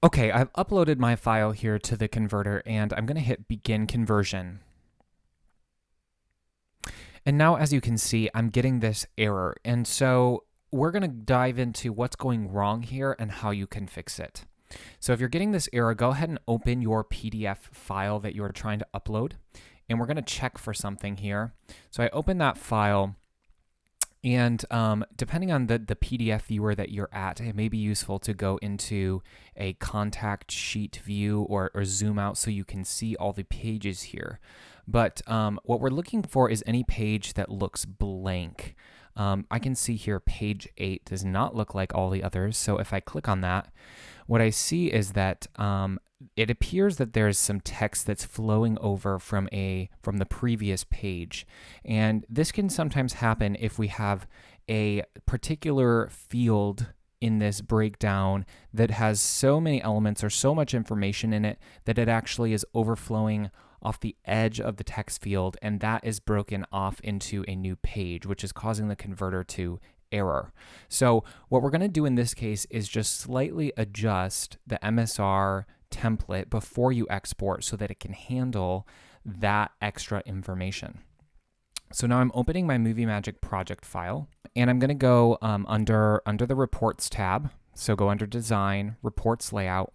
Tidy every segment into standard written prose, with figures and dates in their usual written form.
Okay, I've uploaded my file here to the converter and I'm going to hit begin conversion. And now, as you can see, I'm getting this error. And so we're going to dive into what's going wrong here and how you can fix it. So if you're getting this error, go ahead and open your PDF file that you're trying to upload. And we're going to check for something here. So I open that file. And depending on the PDF viewer that you're at, it may be useful to go into a contact sheet view or zoom out so you can see all the pages here. But what we're looking for is any page that looks blank. I can see here page 8 does not look like all the others. So if I click on that, what I see is that it appears that there's some text that's flowing over from the previous page. And this can sometimes happen if we have a particular field in this breakdown that has so many elements or so much information in it that it actually is overflowing off the edge of the text field, and that is broken off into a new page, which is causing the converter to error. So what we're going to do in this case is just slightly adjust the MSR template before you export so that it can handle that extra information. So now I'm opening my Movie Magic project file, and I'm going to go under the Reports tab. So go under Design, Reports Layout,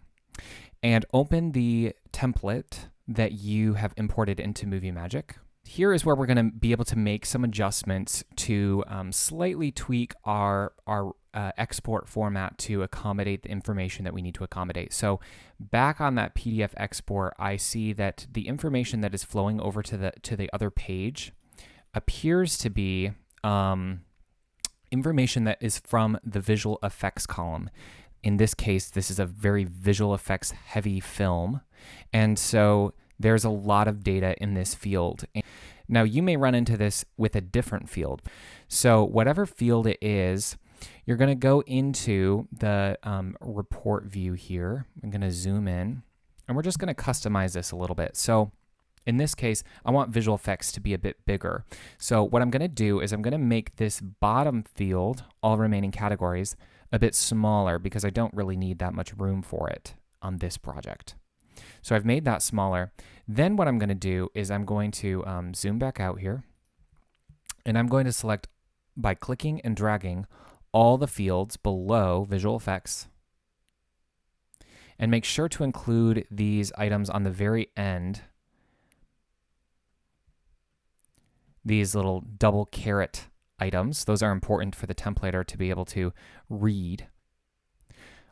and open the template that you have imported into Movie Magic. Here is where we're going to be able to make some adjustments to slightly tweak our export format to accommodate the information that we need to accommodate. So back on that PDF export, I see that the information that is flowing over to the other page appears to be information that is from the visual effects column. In this case, this is a very visual effects heavy film, and so there's a lot of data in this field. Now, you may run into this with a different field. So whatever field it is, you're going to go into the report view here. I'm going to zoom in, and we're just going to customize this a little bit. So in this case, I want visual effects to be a bit bigger. So what I'm going to do is I'm going to make this bottom field, all remaining categories, a bit smaller because I don't really need that much room for it on this project. So I've made that smaller. Then what I'm going to do is I'm going to zoom back out here, and I'm going to select by clicking and dragging all the fields below visual effects, and make sure to include these items on the very end, these little double caret items. Those are important for the templater to be able to read.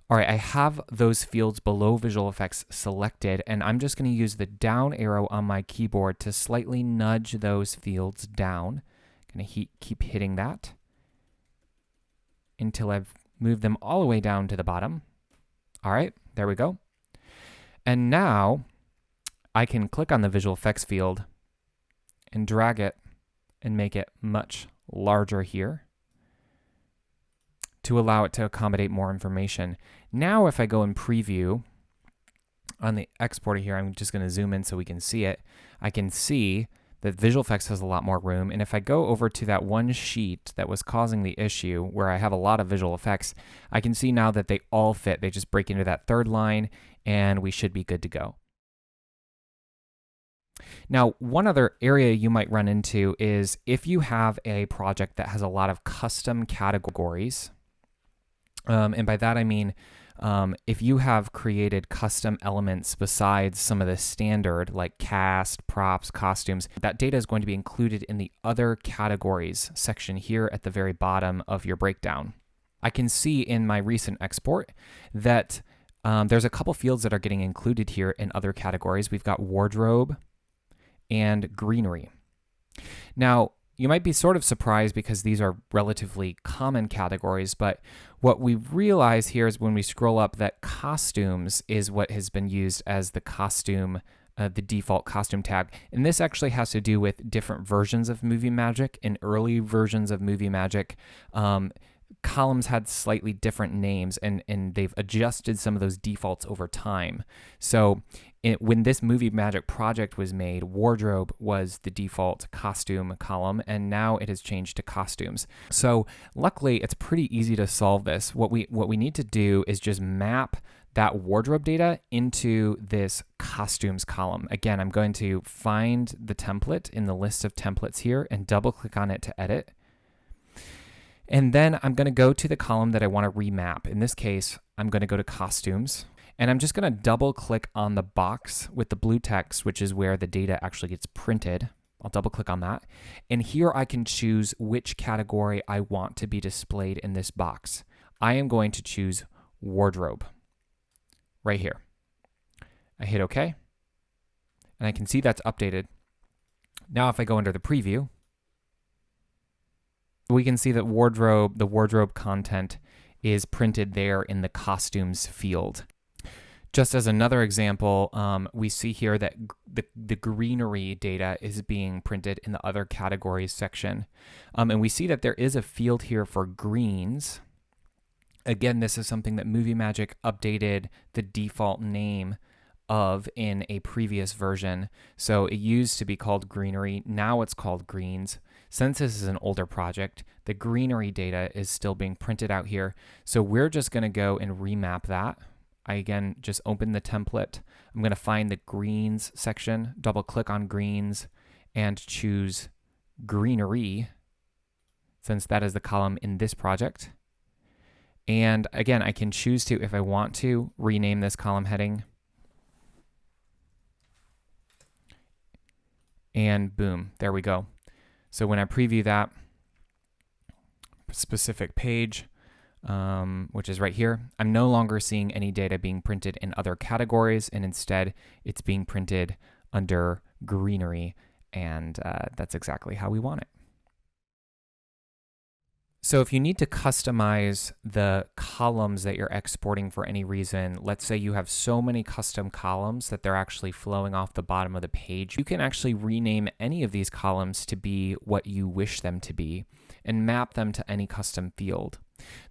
All right, I have those fields below visual effects selected, and I'm just going to use the down arrow on my keyboard to slightly nudge those fields down. Going to keep hitting that until I've moved them all the way down to the bottom. All right, there we go. And now I can click on the visual effects field and drag it and make it much larger here to allow it to accommodate more information. Now if I go in preview on the exporter here, I'm just going to zoom in so we can see it. I can see that visual effects has a lot more room, and if I go over to that one sheet that was causing the issue where I have a lot of visual effects, I can see now that they all fit. They just break into that third line, and we should be good to go. Now, one other area you might run into is if you have a project that has a lot of custom categories, and by that I mean if you have created custom elements besides some of the standard like cast, props, costumes, that data is going to be included in the other categories section here at the very bottom of your breakdown. I can see in my recent export that there's a couple fields that are getting included here in other categories. We've got wardrobe and greenery. Now, you might be sort of surprised because these are relatively common categories, but what we realize here is when we scroll up that costumes is what has been used as the costume, the default costume tag. And this actually has to do with different versions of Movie Magic. In early versions of Movie Magic, columns had slightly different names, and they've adjusted some of those defaults over time. So when this Movie Magic project was made, wardrobe was the default costume column, and now it has changed to costumes. So luckily, it's pretty easy to solve this. What we need to do is just map that wardrobe data into this costumes column. Again, I'm going to find the template in the list of templates here and double click on it to edit. And then I'm going to go to the column that I want to remap. In this case, I'm going to go to costumes, and I'm just going to double click on the box with the blue text, which is where the data actually gets printed. I'll double click on that. And here I can choose which category I want to be displayed in this box. I am going to choose wardrobe right here. I hit OK, and I can see that's updated. Now if I go under the preview, we can see that the wardrobe content is printed there in the costumes field. Just as another example, we see here that the greenery data is being printed in the other categories section. And we see that there is a field here for greens. Again, this is something that Movie Magic updated the default name of in a previous version. So it used to be called greenery. Now it's called greens. Since this is an older project, the greenery data is still being printed out here. So we're just going to go and remap that. I again just open the template. I'm going to find the greens section, double click on greens, and choose greenery, since that is the column in this project. And again, I can choose to, if I want to, rename this column heading. And boom, there we go. So when I preview that specific page, which is right here, I'm no longer seeing any data being printed in other categories, and instead it's being printed under greenery, and that's exactly how we want it. So if you need to customize the columns that you're exporting for any reason, let's say you have so many custom columns that they're actually flowing off the bottom of the page, you can actually rename any of these columns to be what you wish them to be and map them to any custom field.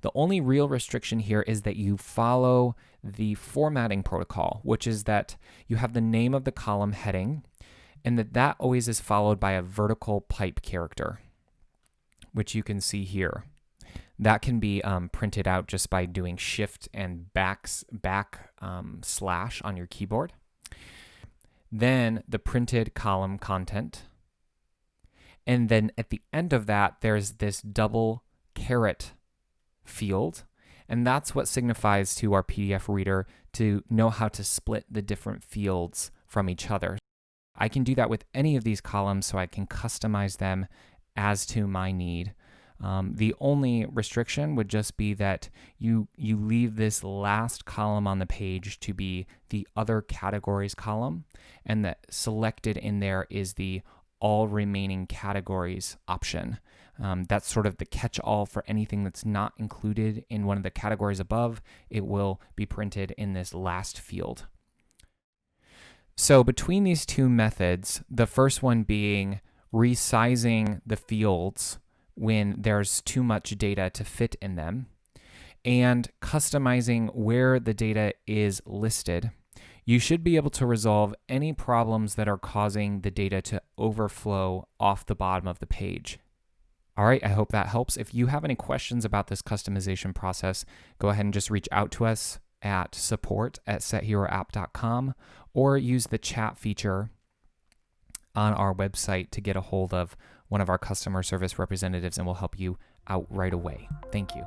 The only real restriction here is that you follow the formatting protocol, which is that you have the name of the column heading, and that always is followed by a vertical pipe character, which you can see here. That can be printed out just by doing shift and back slash on your keyboard. Then the printed column content. And then at the end of that, there's this double caret field. And that's what signifies to our PDF reader to know how to split the different fields from each other. I can do that with any of these columns, so I can customize them as to my need. The only restriction would just be that you leave this last column on the page to be the other categories column, and that selected in there is the all remaining categories option. That's sort of the catch-all for anything that's not included in one of the categories above. It will be printed in this last field. So between these two methods, the first one being resizing the fields when there's too much data to fit in them, and customizing where the data is listed, you should be able to resolve any problems that are causing the data to overflow off the bottom of the page. All right, I hope that helps. If you have any questions about this customization process, go ahead and just reach out to us at support@setheroapp.com, or use the chat feature on our website to get a hold of one of our customer service representatives, and we'll help you out right away. Thank you.